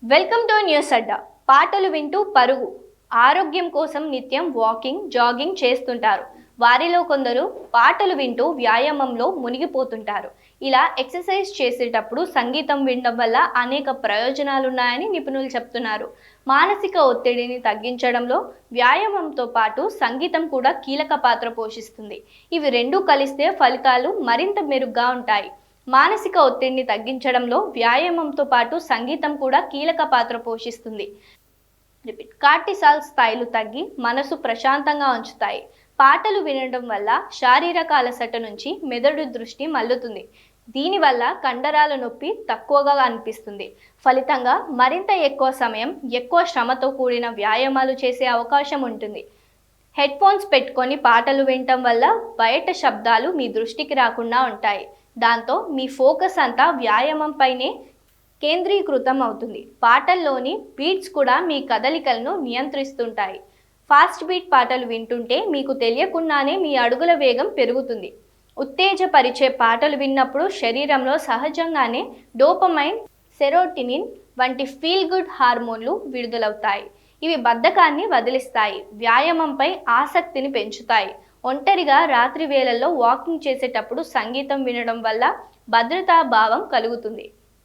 Welcome to news అడ్డా. పాటలు వింటూ పరుగు ఆరోగ్యం కోసం నిత్యం వాకింగ్ జాగింగ్ చేస్తుంటారు. వారిలో కొందరు పాటలు వింటూ వ్యాయామంలో మునిగిపోతుంటారు. ఇలా ఎక్సర్సైజ్ చేసేటప్పుడు సంగీతం వినడం వల్ల అనేక ప్రయోజనాలున్నాయని నిపుణులు చెప్తున్నారు. మానసిక ఒత్తిడిని తగ్గించడంలో వ్యాయామంతో పాటు సంగీతం కూడా కీలక పాత్ర పోషిస్తుంది. ఇవి రెండూ కలిస్తే ఫలితాలు మరింత మెరుగ్గా ఉంటాయి. మానసిక ఒత్తిడిని తగ్గించడంలో వ్యాయామంతో పాటు సంగీతం కూడా కీలక పాత్ర పోషిస్తుంది. కార్టిసాల్ స్థాయిలు తగ్గి మనసు ప్రశాంతంగా ఉంచుతాయి. పాటలు వినడం వల్ల శారీరక అలసట నుంచి మెదడు దృష్టి మల్లుతుంది. దీనివల్ల కండరాల నొప్పి తక్కువగా అనిపిస్తుంది. ఫలితంగా మరింత ఎక్కువ సమయం ఎక్కువ శ్రమతో కూడిన వ్యాయామాలు చేసే అవకాశం ఉంటుంది. హెడ్ ఫోన్స్ పెట్టుకొని పాటలు వినటం వల్ల బయట శబ్దాలు మీ దృష్టికి రాకుండా ఉంటాయి. దాంతో మీ ఫోకస్ అంతా వ్యాయామంపైనే కేంద్రీకృతం అవుతుంది. పాటల్లోని బీట్స్ కూడా మీ కదలికలను నియంత్రిస్తుంటాయి. ఫాస్ట్ బీట్ పాటలు వింటుంటే మీకు తెలియకుండానే మీ అడుగుల వేగం పెరుగుతుంది. ఉత్తేజపరిచే పాటలు విన్నప్పుడు శరీరంలో సహజంగానే డోపమైన్, సెరోటినిన్ వంటి ఫీల్ గుడ్ హార్మోన్లు విడుదలవుతాయి. ఇవి బద్ధకాన్ని వదిలిస్తాయి, వ్యాయామంపై ఆసక్తిని పెంచుతాయి. ఒంటరిగా రాత్రి వేళల్లో వాకింగ్ చేసేటప్పుడు సంగీతం వినడం వల్ల భద్రతా భావం కలుగుతుంది.